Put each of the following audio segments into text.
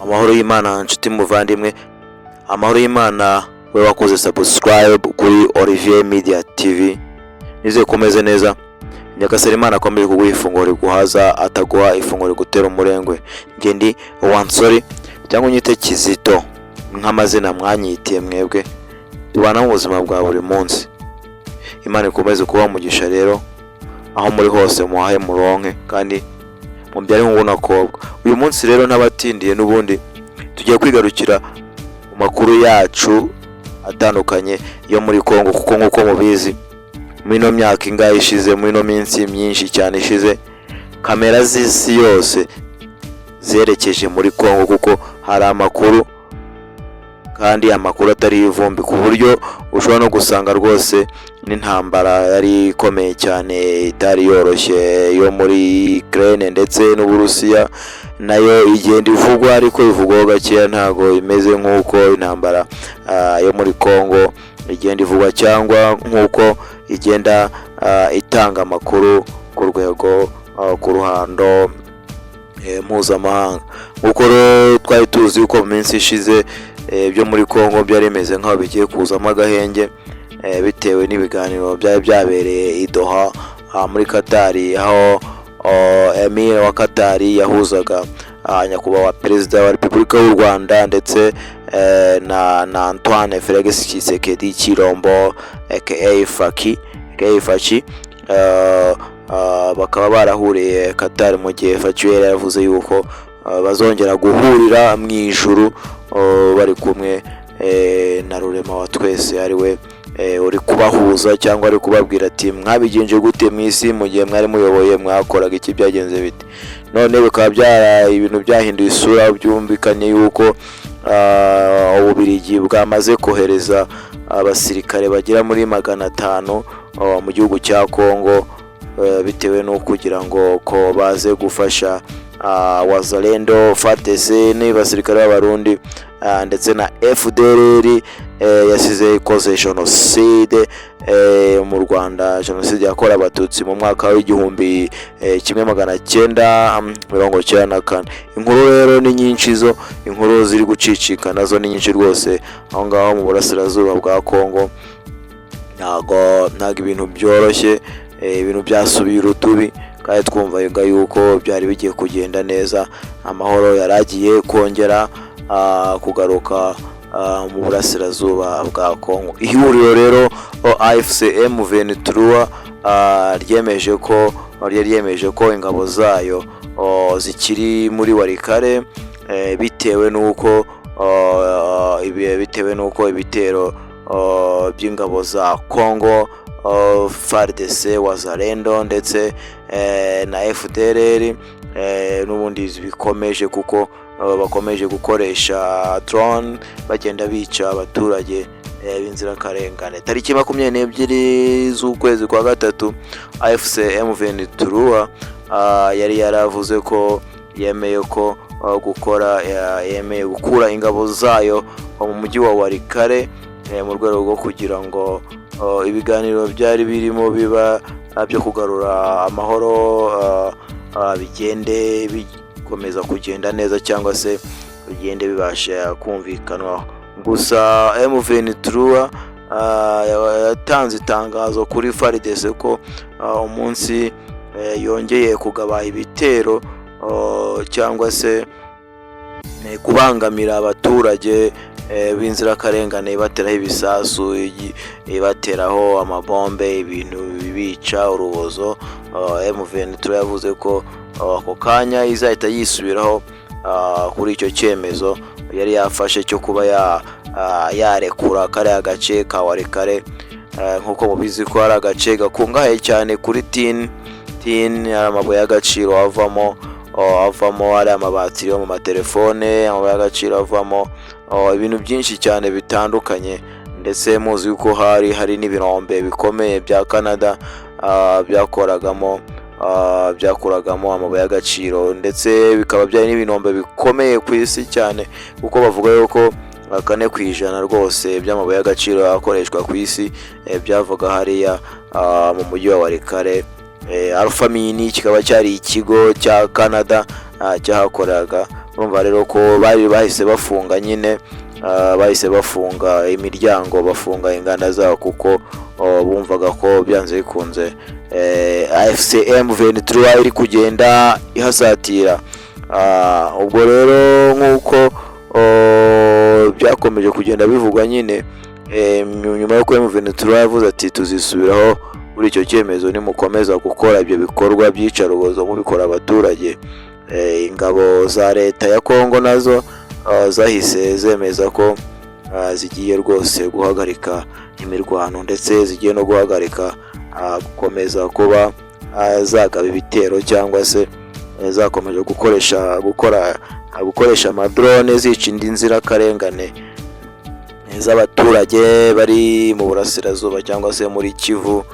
Amahoro y'Imana nshuti muvandimwe, amahoro y'Imana we wakoze subscribe kuri Olivier Media TV. Nize kumeze neza. Nyagasani Imana akomeye kuguha ifunguro riguhaza, ataguha ifunguro rigutera umurengwe. Nge ndi Wansori cyangwa unyite Kizito nk'amazina mwanyitiye mwebwe. Tubana mu buzima bwa buri munsi. Imana ikomeze kuba umugisha rero aho muri hose muhaye muronke kandi mubyare hungu nakobwa. Uyu munsi rero ntabatindiye n'ubundi tugiye kwigarukira mu makuru yacu atandukanye yo muri Kongo, kuko nkuko mubizi muri no myaka ingahe ishize, muri no minsi myinshi cyane ishize, kamera z'isi yose zerekeje muri Kongo, kuko hari amakuru kandi amakuru atari ivumbi, ku buryo ushobora no gusanga rwose n'intambara yari ikomeye cyane itari yoroshye yo muri Ukraine ndetse n'Uburusiya nayo igenda ivugwa, ariko ivugwa gakeya, ntago imeze nk'uko intambara yo muri Kongo igenda ivugwa, cyangwa nk'uko igenda itanga amakuru ku rwego ku ruhando mpuzamahanga. Nk'uko twari tuzi uko mu minsi ishize byo muri Kongo byari bimeze nk'aho bigiye kuzamo agahenge bitewe n'ibiganiro byari byabereye i Doha muri Qatar, aho Emir wa Qatar yahuzaga nyakubahwa perezida wa Repubulika y'u Rwanda ndetse na Antoine Felix Tshisekedi Chilombo aka Faci, bakaba barahuriye Qatar mu gihe Faci yavuze yuko bazongera guhurira mu ijuru bari kumwe na Rurema wa twese, ari we uri kubahuza cyangwa ari kubabwira ati mwabigenje gute mu isi mu gihe mwari muyoboye, mwakoraga iki, byagenze bite. None bikaba ibintu byahinduye isura, byumvikanye yuko Ububiligi bwamaze kohereza abasirikare bagera muri 500 mu gihugu cya Kongo, bitewe no kugira ngo ko baze gufasha Wazalendo, FARDC n'abasirikare b'Abarundi ndetse na FDLR yasize ikoze genocide mu Rwanda, genocide yakorewe Abatutsi mu mwaka w'igihumbi 1994. Inkuru rero ni nyinshi, zo inkuru ziri gucicika nazo ni nyinshi rwose aho ngaho mu burasirazuba bwa Kongo. Ntago ibintu byoroshye, ibintu byasubiye urutubi, kandi twumvaga yuko byari bigiye kugenda neza, amahoro yaragiye kongera kugaruka mu burasirazuba bwa Kongo. Ihuriro rero AFC M23 ryemeje ko ingabo zayo zikiri muri Warikare bitewe nuko ibitero by'ingabo za Kongo, FARDC, Wazalendo ndetse na FDLR n'ubundi bikomeje, kuko bakomeje gukoresha drone bagenda bica abaturage b'inzirakarengane. Tariki 22 z'ukwezi kwa gatatu AFC M23 yari yaravuze ko yemeye gukura ingabo zayo mu mujyi wa Warikare mu rwego rwo kugira ngo ibiganiro byari birimo biba byo kugarura amahoro bigende bikomeza kugenda neza, cyangwa se bigende bibasha kumvikanwaho. Gusa M23 yatanze itangazo kuri FARDC ko umunsi yongeye kugaba ibitero cyangwa se kubangamira abaturage b'inzirakarengane, bateraho ibisasu, bateraho amabombe, ibintu bibica urubozo, M23 yavuze ko ako kanya izahita yisubiraho kuri icyo cyemezo yari yafashe cyo kuba yarekura kariya gace ka Warikare. Nk'uko mubizi ko ari agace gakungahaye cyane kuri tin, amabuye y'agaciro avamo ari amabati yo mu matelefone, amabuye y'agaciro avamo ibintu byinshi cyane bitandukanye, ndetse muzi yuko hari n'ibirombe bikomeye bya Canada byakuragamo amabuye y'agaciro, ndetse bikaba byari n'ibinombe bikomeye ku isi cyane, kuko bavuga yuko 4% rwose by'amabuye y'agaciro akoreshwa ku isi byavuga hariya mu mujyi wa Warikare. Alpha Mini kikaba cyari ikigo cya Canada cyahakoraga urumva rero ko bari bahise bafunga nyine bahise bafunga imiryango, bafunga inganda zabo kuko bumvaga ko byanze bikunze AFC M23 iri kugenda ihasatira. Ubwo rero nk'uko byakomeje kugenda bivugwa nyine, nyuma y'uko M23 yavuze ati tuzisubiraho kuri icyo cyemezo nimukomeza gukora ibyo bikorwa by'icarubozo mubikora abaturage, ingabo za leta ya Kongo nazo zahise zemeza ko zigiye rwose guhagarika imirwano, ndetse zigiye no guhagarika gukomeza kuba zagaba ibitero cyangwa se zakomeje gukoresha amadrone zica indi nzirakarengane z'abaturage bari mu burasirazuba cyangwa se muri Kivu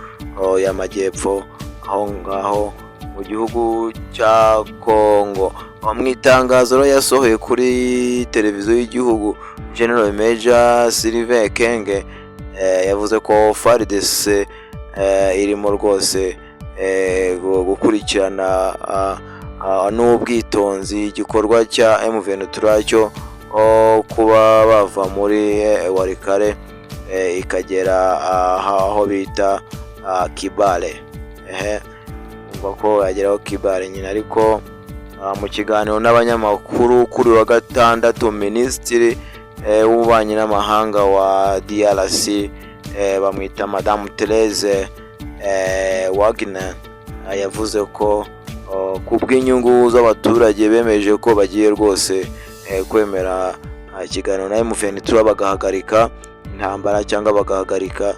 y'amajyepfo aho ngaho mu gihugu cya Kongo. Mu itangazo yasohoye kuri televiziyo y'igihugu, General Major Sylvain Ekenge yavuze ko FARDC irimo rwose gukurikirana n'ubwitonzi igikorwa cya M23 cyo kuba bava muri Walikale ikagera aho bita Kibale. Umva ko yageraho Kibale nyine. Ariko mu kiganiro n'abanyamakuru kuri wa gatandatu, Minisitiri w'ububanyi n'amahanga wa DRC bamwita Madame Therese Wagner yavuze ko ku bw'inyungu z'abaturage bemeje ko bagiye rwose kwemera ikiganiro na M23 bagahagarika intambara cyangwa bagahagarika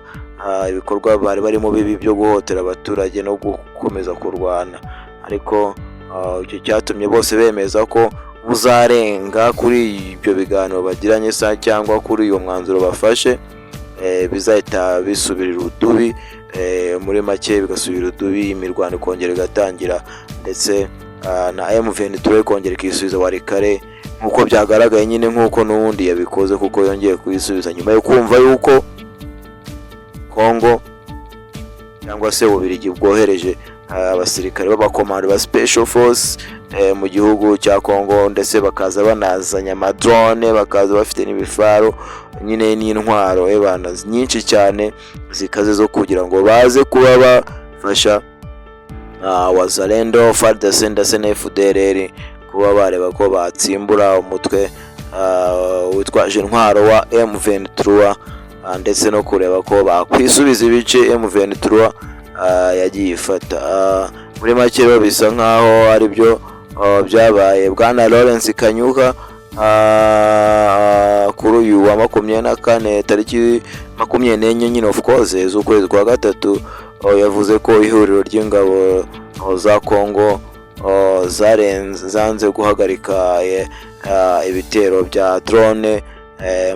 ibikorwa bari barimo bibi byo guhotera abaturage no gukomeza kurwana. Ariko icyo cyatumye bose bemeza ko buzarenga kuri ibyo biganiro bagiranye cyangwa kuri iyo mwanzuro bafashe, bizahita bisubirira udubi, muri make bigasubira udubi, imirwano ikongera igatangira, ndetse na M23 ikongera ikisubiza Walikale nk'uko byagaragaye nyine, nk'uko n'ubundi yabikoze kuko yongeye kuyisubiza nyuma yo kumva yuko Kongo cyangwa se Ububiligi bwohereje abasirikare b'abakomando ba Special Force mu gihugu cya Kongo, ndetse bakaza banazanya amadrone, bakaza bafite n'ibifaro nyine n'intwaro nyinshi cyane zikaze zo kugira ngo baze kuba bafasha Wazalendo, FARDC ndetse na FDLR kuba bareba ko batsimbura umutwe witwaje intwaro wa M23, ndetse no kureba ko bakwisubiza ibice M23 yagiye ifata. Muri make rero bisa nkaho ari byo byabaye. Bwana Lawrence Kanyuka kuri uyu wa 24 tariki 24 nyine of course z'ukwezi kwa gatatu yavuze ko ihuriro ry'ingabo za Kongo zanze guhagarika ibitero bya drone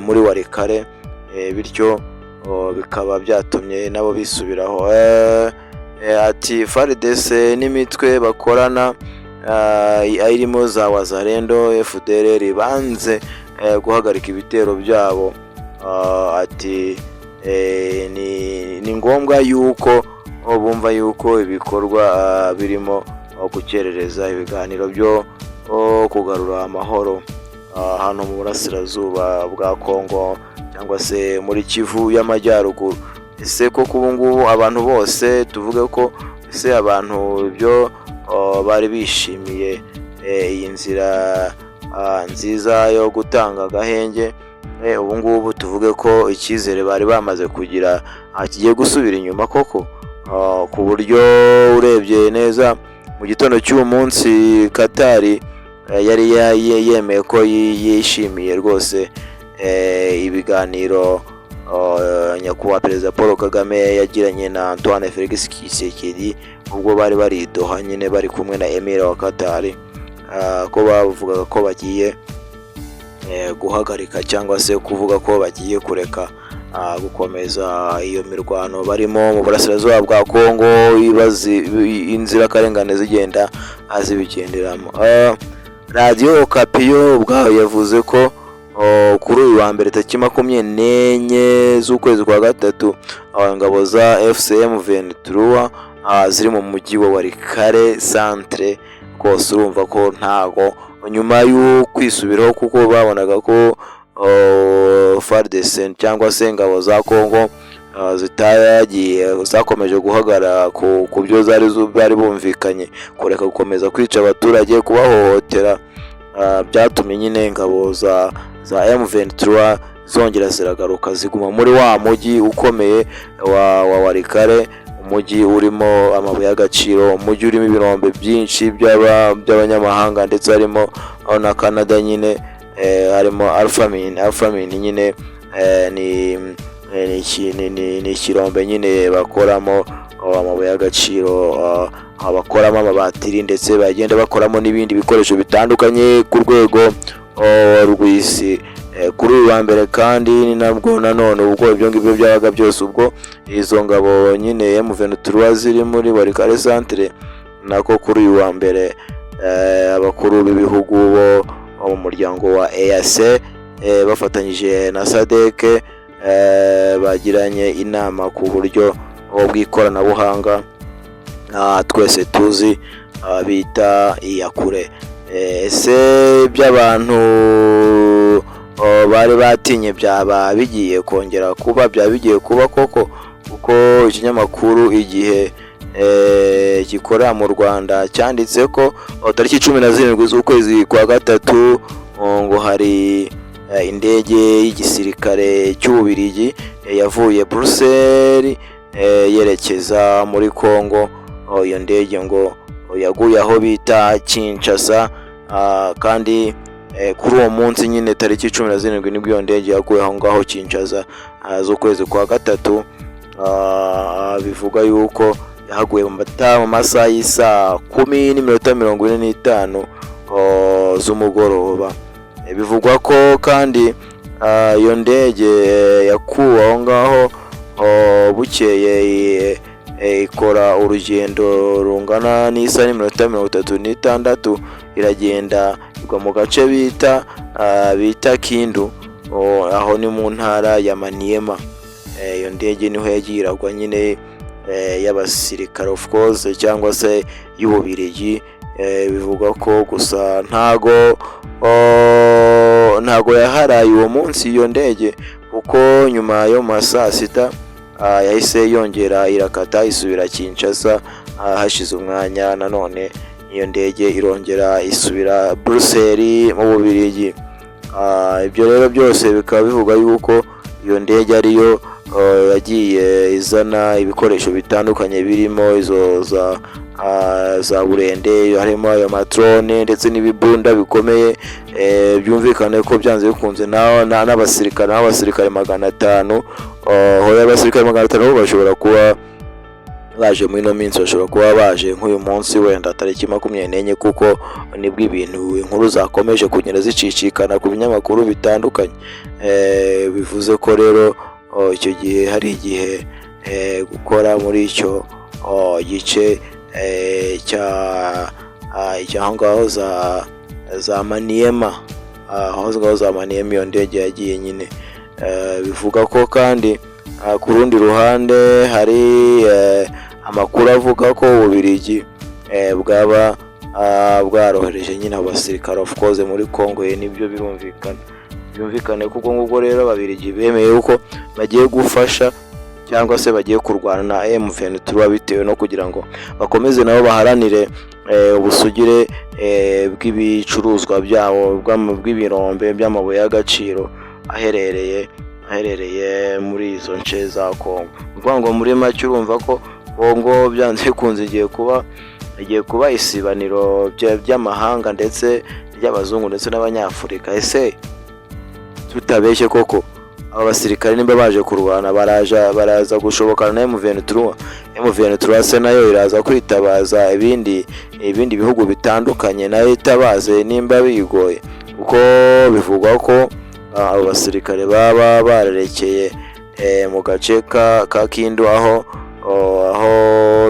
muri Walikale, bityo bikaba byatumye nabo bisubiraho. Ati FARDC n'imitwe bakorana irimo za Wazalendo, FDLR banze guhagarika ibitero byabo. Ati ni ngombwa yuko bumva yuko ibikorwa birimo gukerereza ibiganiro byo kugarura amahoro hano mu burasirazuba bwa Kongo cyangwa se muri Kivu y'amajyaruguru. Ese ko ubu ngubu abantu bose tuvuge ko ese abantu ibyo bari bishimiye iyi nzira nziza yo gutanga agahenge, ubu ngubu tuvuge ko icyizere bari bamaze kugira kigiye gusubira inyuma koko, ku buryo urebye neza mu gitondo cy'uwo munsi Qatar yari yemeye ko yishimiye rwose ibiganiro nyakubahwa Perezida Paul Kagame yagiranye na Antoine Felix Tshisekedi ubwo bari bari Doha nyine bari kumwe na Emir wa Qatar, ko bavugaga ko bagiye guhagarika cyangwa se kuvuga ko bagiye kureka gukomeza iyo mirwano barimo mu burasirazuba bwa Kongo, inzirakarengane zigenda azibigenderamo. Radio Okapiyo ubwayo yavuze ko kuri uyu wa mbere tariki 24 z'ukwezi kwa gatatu ingabo za FCM 23 ziri mu mujyi wa Walikale centre. Kose urumva ko ntago nyuma y'ukwisubiraho kuko babonaga ko FARDC cyangwa se ingabo za Kongo zitagiye zakomeje guhagarara ku byo bari bumvikanye, kureka gukomeza kwica abaturage, kubahohotera. Byatumye nyine ingabo za M23 zongera ziragaruka ziguma muri wa mujyi ukomeye wa Walikale, umujyi urimo amabuye y'agaciro, umujyi urimo ibirombe byinshi by'abanyamahanga, ndetse harimo na Canada nyine, harimo Alpha Mine nyine ni ikirombe nyine bakoramo amabuye y'agaciro, bakoramo amabatiri, ndetse bagenda bakoramo n'ibindi bikoresho bitandukanye ku rwego rw'isi. Kuri uyu wa mbere kandi ni nabwo nanone ubwo ibyo ngibyo byabaga byose, ubwo izo ngabo nyine M23 ziri muri Walikale centre, nako kuri uyu wa mbere abakuru b'ibihugu bo mu muryango wa EAC bafatanyije na SADC bagiranye inama ku buryo bw'ikoranabuhanga twese tuzi bita iyakure. Ese by'abantu bari batinye byaba bigiye kongera kuba, koko, kuko ikinyamakuru Igihe gikorera mu Rwanda cyanditse ko tariki 17 z'ukwezi kwa gatatu ngo hari indege y'igisirikare cy'Ububiligi yavuye Bruxelles yerekeza muri Kongo. Iyo ndege ngo yaguye aho bita Kinshasa, kandi kuri uwo munsi nyine tariki 17 nibwo iyo ndege yaguye aho ngaho Kinshasa z'ukwezi kwa gatatu. Bivuga yuko yahaguye mu masaha y'isa 10:45 z'umugoroba. Bivugwa ko kandi iyo ndege yakuwe aho ngaho bukeye ikora urugendo rungana n'isa 36 iragenda igwa mu gace bita Kindu, aho ni mu ntara ya Maniema. Iyo ndege niho yagiye iragwa nyine y'abasirikare of course cyangwa se y'Ububiligi. Bivuga ko gusa ntago yaharaye uwo munsi iyo ndege, kuko nyuma yo saa sita yahise yongera irakata isubira Kinshasa. Hashize umwanya nanone iyo ndege irongera isubira Bruxelles mu Bubiligi. Ibyo rero byose bikaba bivuga yuko iyo ndege ariyo yagiye izana ibikoresho bitandukanye birimo izo za burende, harimo ayo matrone ndetse n'ibibunda bikomeye. Byumvikane ko byanze bikunze n'abasirikare 500 abasirikare 500 bashobora kuba baje muri no minsi, bashobora kuba baje nk'uyu munsi wenda tariki 24, kuko nibwo ibintu inkuru zakomeje kugenda zicicikana ku binyamakuru bitandukanye. Bivuze ko rero icyo gihe hari igihe gukora muri icyo gice cya ngaho za Maniema, aho ngaho za Maniema iyo ndege yagiye nyine. Bivuga ko kandi ku rundi ruhande hari amakuru avuga ko Ububiligi bwaba bwarohereje nyine abasirikare of course muri Kongo. Nibyo byumvikane kuko ngubwo rero Ababiligi bemeye uko bagiye gufasha cyangwa se bagiye kurwana na M23 bitewe no kugira ngo bakomeze nabo baharanire ubusugire bw'ibicuruzwa byabo bw'ibirombe by'amabuye y'agaciro aherereye muri izo nce za Kongo. Kuvuga ngo muri make urumva ko Kongo byanze kunze igiye kuba isibaniro by'amahanga ndetse ry'abazungu ndetse n'abanyafurika. Ese tutabeshye koko aba basirikare nimba baje kurwana baraza gushobokana na M23 se nayo iraza kwitabaza ibindi bihugu bitandukanye nayo itabaze nimba bigoye, kuko bivugwa ko abo basirikare baba barerekeye mu gace ka Kindu aho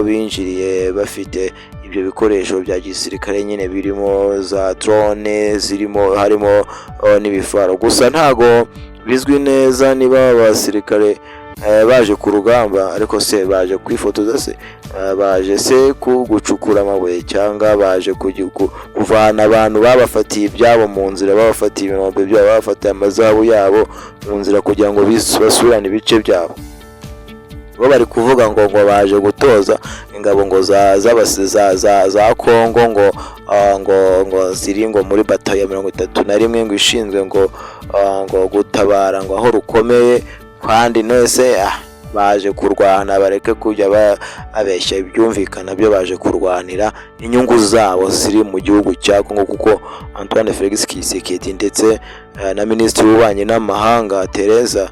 binjiriye bafite ibyo bikoresho bya gisirikare nyine birimo za drone harimo n'ibifaro. Gusa ntago bizwi neza niba abasirikare baje ku rugamba, ariko se baje kwifotoza se baje se gucukura amabuye cyangwa baje kuvana abantu babafatiye ibyabo mu nzira, babafatiye ibinombe byabo, babafatiye amazabu yabo mu nzira kugira ngo basubirane ibice byabo. bo bari kuvuga ngo baje gutoza ingabo ngo za Kongo ngo ziri ngo muri batayo 31 ngo ishinzwe ngo gutabara ngo aho rukomeye, kandi nose baje kurwana, bareke kujya abeshya ibyumvikana byo baje kurwanira inyungu zabo ziri mu gihugu cya Kongo, kuko Antoine Felix Tshisekedi ndetse na Minisitiri w'Ububanyi n'Amahanga Teresa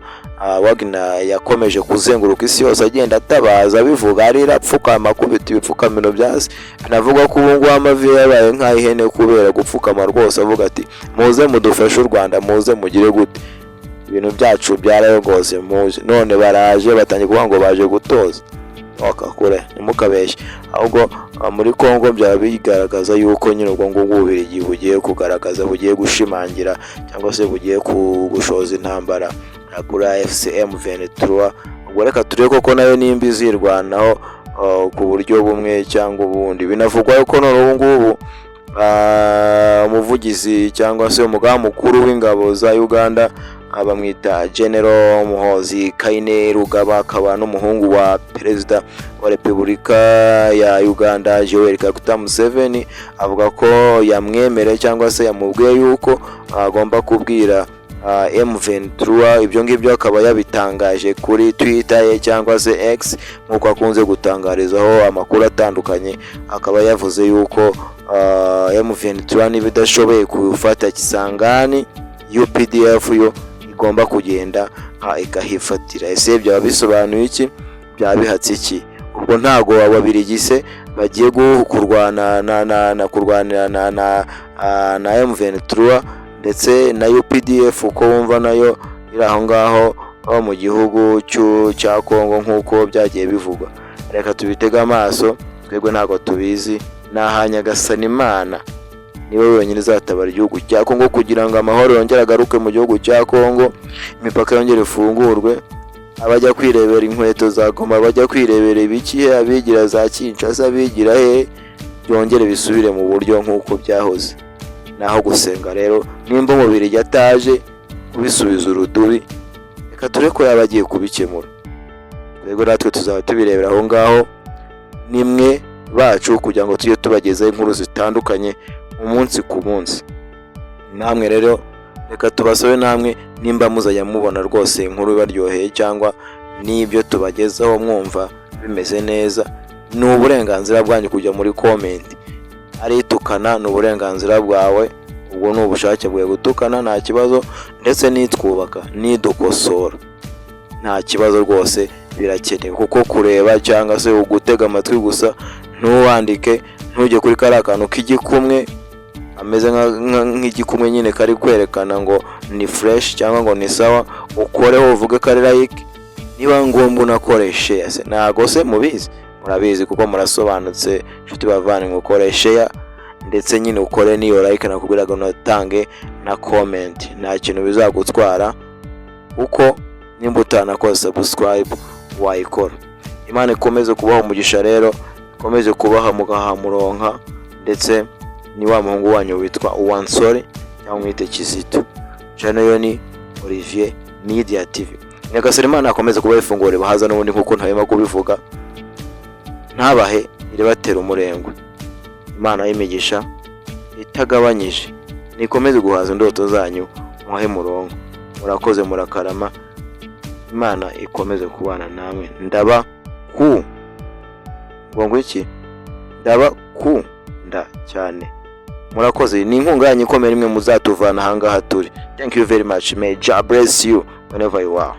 Wagner yakomeje kuzenguruka isi yose agenda atabaza bivuga ari rapfukama kubita ibipfukamino byase. Navuga ko ubu ngubu amavi yabaye nk'ayihene kubera gupfukama rwose, avuga ati muze mudufashe u Rwanda, muze mugire gute, ibintu byacu byarayogose muze. None baraje batangiye kuvuga ngo baje gutoza, wakakure nimukabeshye. Ahubwo muri Kongo byaba bigaragaza yuko nyine ubwo ngubwo Ububiligi bugiye kugaragaza, bugiye gushimangira cyangwa se bugiye gushoza intambara kuri FCM 23. Ubwo reka turebe koko nayo nimba izirwanaho ku buryo bumwe cyangwa ubundi. Binavugwa yuko none ubu ngubu umuvugizi cyangwa se umugaba mukuru w'ingabo za Uganda bamwita General Muhoozi Kainerugaba, akaba n'umuhungu wa Perezida wa Repubulika ya Uganda Yoweri Kaguta Museveni, avuga ko yamwemere cyangwa se yamubwiye yuko agomba kubwira M23 ibyo ngibyo. Akaba yabitangaje kuri Twitter ye cyangwa se X nkuko akunze gutangarizaho amakuru atandukanye. Akaba yavuze yuko M23 nibidashoboye gufata Kisangani, UPDF yo igomba kugenda ikahifatira. Ese byaba bisobanuye iki? Byaba bihatse iki? Ubwo ntago Ababiligi se bagiye kurwana kurwanira na M23 ndetse na UPDF uko wumva nayo iri aho ngaho mu gihugu cya Kongo nkuko byagiye bivugwa. Reka tubitega amaso, twebwe ntago tubizi. Nyagasani Imana niwe wenyine zatabara igihugu cya Kongo kugira ngo amahoro yongere agaruke mu gihugu cya Kongo, imipaka yongere ifungurwe, abajya kwirebera inkweto za Goma, bajya kwirebera ibiki, abigira za Kinshasa, abigira byongere bisubire mu buryo nkuko byahoze. Naho gusenga rero nimba Umubirigi ataje kubisubiza urudubi, reka tureko yabagiye kubikemura. Rego natwe tuzaba tubirebera aho ngaho nimwe bacu kugira ngo tujye tubagezaho inkuru zitandukanye umunsi ku munsi. Namwe rero reka tubasobe namwe nimba muzajya mubona rwose inkuru baryoheye cyangwa n'ibyo tubagezaho mwumva bimeze neza, ni uburenganzira bwanyu kujya muri comment. Ari tukana ni uburenganzira bwawe, ubwo ni ubushake bwawe gutukana, nta kibazo. Ndetse nitwubaka nidukosora nta kibazo rwose, birakenewe. Kuko kureba cyangwa se ugutega amatwi gusa, ntuwandike, ntujye kuri kari akantu k'igikumwe ameze nk'igikumwe nyine kari kwerekana ngo ni fresh cyangwa ngo ni sawa, ukoreho uvuge kari like, niba ngombwa unakoreshe share. Ntago se mubizi, murabizi kuko murasobanutse nshuti bavane ngo ukore share ndetse nyine ukore niyo like, nakubwiraga unatange na comment, nta kintu bizagutwara uko nimba utanakoze subscribe wayikora. Imana ikomeze kubaha umugisha rero, ikomeze kubaha mugahamuronka, ndetse ni wa muhungu wanyu witwa Uwansore cyangwa mwite Kizito. Channel yo ni Olivier Media TV. Nyagasani Imana akomeze kubaha ifunguro bahaza n'ubundi nkuko ntayema kubivuga, ntabahe iribatera umurengwe. Imana y'imigisha itagabanyije nikomeze guhaza indoto zanyu muhe murongo. Murakoze, murakarama. Imana ikomeze kubana namwe. Ndaba ku ngo iki? Ndaba ku nda cyane. Murakoze, ni inkunga yanyu ikomeye imwe muzatuvana ahangaha turi. Thank you very much. May God bless you whenever you are.